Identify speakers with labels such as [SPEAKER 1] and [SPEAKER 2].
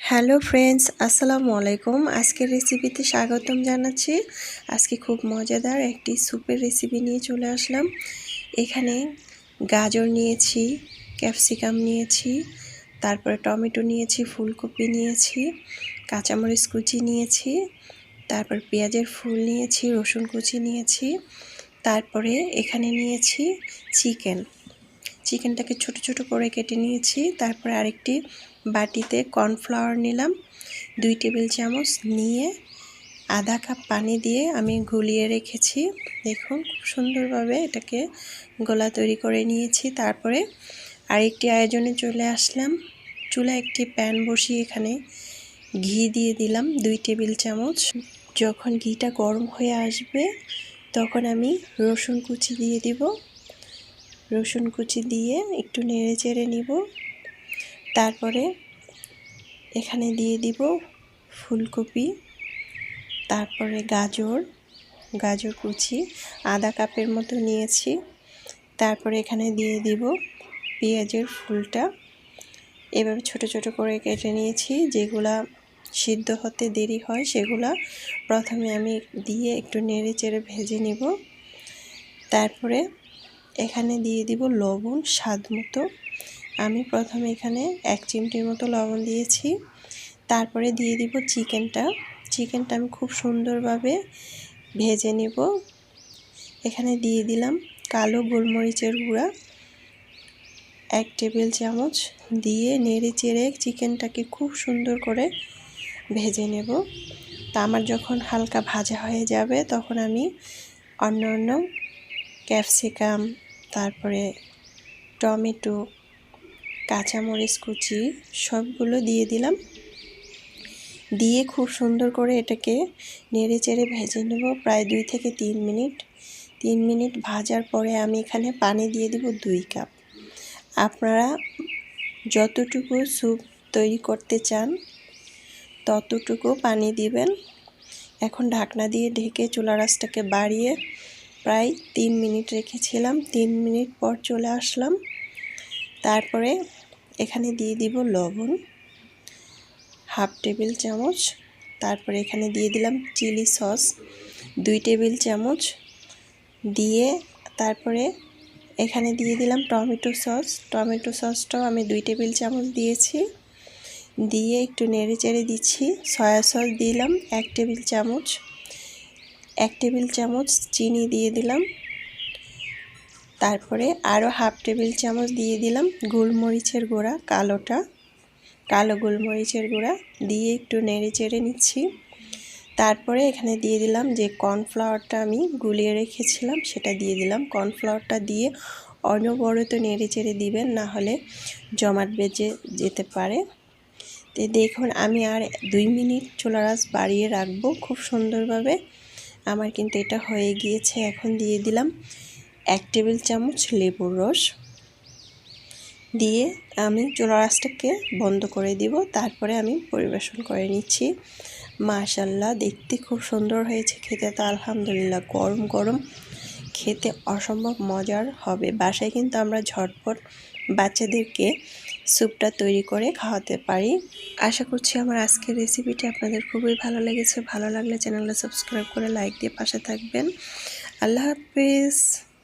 [SPEAKER 1] Hello friends, আসসালামু আলাইকুম। আজকের রেসিপিতে স্বাগতম জানাচ্ছি। আজকে খুব মজাদার একটি স্যুপের রেসিপি নিয়ে চলে আসলাম। এখানে গাজর নিয়েছি, ক্যাপসিকাম নিয়েছি, তারপরে টমেটো নিয়েছি, ফুলকপি নিয়েছি, কাঁচামরিচ কুচি নিয়েছি, তারপর পেঁয়াজের ফুল নিয়েছি, রসুন কুচি নিয়েছি, তারপরে এখানে নিয়েছি চিকেনটাকে ছোট ছোট করে কেটে নিয়েছি। তারপরে আরেকটি বাটিতে কর্নফ্লাওয়ার নিলাম 2 টেবিল চামচ, নিয়ে আধা কাপ পানি দিয়ে আমি গুলিয়ে রেখেছি। দেখুন খুব সুন্দরভাবে এটাকে গোলা তৈরি করে নিয়েছি। তারপরে আরেকটি আয়োজনে চলে আসলাম। চুলায় একটি প্যান বসিয়ে এখানে ঘি দিয়ে দিলাম 2 টেবিল চামচ। যখন ঘিটা গরম হয়ে আসবে তখন আমি রসুন কুচি দিয়ে দিব। রসুন কুচি দিয়ে একটু নেড়ে চেড়ে নিব। তারপরে এখানে দিয়ে দিব ফুলকপি, তারপরে গাজর কুচি আধা কাপের মতো নিয়েছি। তারপরে এখানে দিয়ে দিব পেঁয়াজের ফুলটা, এভাবে ছোট ছোট করে কেটে নিয়েছি। যেগুলা সিদ্ধ হতে দেরি হয় সেগুলা প্রথমে আমি দিয়ে একটু নেড়ে চেড়ে ভেজে নিব। তারপরে এখানে দিয়ে দিব লবণ স্বাদ মতো। আমি প্রথমে এখানে 1 চিমটির মতো লবণ দিয়েছি। তারপরে দিয়ে দিব চিকেনটা আমি খুব সুন্দরভাবে ভেজে নেব। এখানে দিয়ে দিলাম কালো গোলমরিচের গুঁড়া 1 টেবিল চামচ, দিয়ে নেড়ে চেড়ে চিকেনটাকে খুব সুন্দর করে ভেজে নেব। তা আমার যখন হালকা ভাজা হয়ে যাবে তখন আমি অন্য ক্যাপসিকাম, তারপরে টমেটো, কাঁচামরিচ কুচি সবগুলো দিয়ে দিলাম। দিয়ে খুব সুন্দর করে এটাকে নেড়ে চেড়ে ভেজে নেব প্রায় 2 থেকে 3 মিনিট। 3 মিনিট ভাজার পরে আমি এখানে পানি দিয়ে দিব 2 কাপ। আপনারা যতটুকু স্যুপ তৈরি করতে চান ততটুকু পানি দিবেন। এখন ঢাকনা দিয়ে ঢেকে চুলার আঁচটাকে বাড়িয়ে প্রায় 3 মিনিট রেখেছিলাম। 3 মিনিট পর চলে আসলাম। তারপরে এখানে দিয়ে দিব লবণ 1/2 টেবিল চামচ। তারপরে এখানে দিয়ে দিলাম চিলি সস 2 টেবিল চামচ দিয়ে, তারপরে এখানে দিয়ে দিলাম টমেটো সসটাও আমি 2 টেবিল চামচ দিয়েছি। দিয়ে একটু নেড়ে চেড়ে দিচ্ছি। সয়া সস দিলাম 1 টেবিল চামচ। 1 টেবিল চামচ চিনি দিয়ে দিলাম। তারপরে আরও 1/2 টেবিল চামচ দিয়ে দিলাম গোলমরিচের গুঁড়া, কালো গোলমরিচের গুঁড়া দিয়ে একটু নেড়ে চেড়ে নিচ্ছি। তারপরে এখানে দিয়ে দিলাম যে কর্নফ্লাওয়ারটা আমি গুলিয়ে রেখেছিলাম সেটা দিয়ে দিলাম। কর্নফ্লাওয়ারটা দিয়ে অনবরত নেড়ে চেড়ে দিবেন, না হলে জমাট বেঁধে যেতে পারে। তো দেখুন আমি আর 2 মিনিট চুলার আঁচ বাড়িয়ে রাখবো খুব সুন্দরভাবে। আমার কিন্তু এটা হয়ে গিয়েছে। এখন দিয়ে দিলাম 1 টেবিল চামচ লেবুর রস দিয়ে আমি চুলার আঁচটাকে বন্ধ করে দিব। তারপরে আমি পরিবেশন করে নিচ্ছি। মাশাআল্লাহ, দেখতে খুব সুন্দর হয়েছে, খেতে তো আলহামদুলিল্লাহ গরম গরম খেতে অসম্ভব মজার হবে। বাসায় কিন্তু আমরা ঝটপট বাচ্চাদেরকে স্যুপটা তৈরি করে খাওয়াতে পারি। আশা করছি আমার আজকের রেসিপিটি আপনাদের খুবই ভালো লেগেছে। ভালো লাগলে চ্যানেলটা সাবস্ক্রাইব করে লাইক দিয়ে পাশে থাকবেন। আল্লাহ হাফেজ।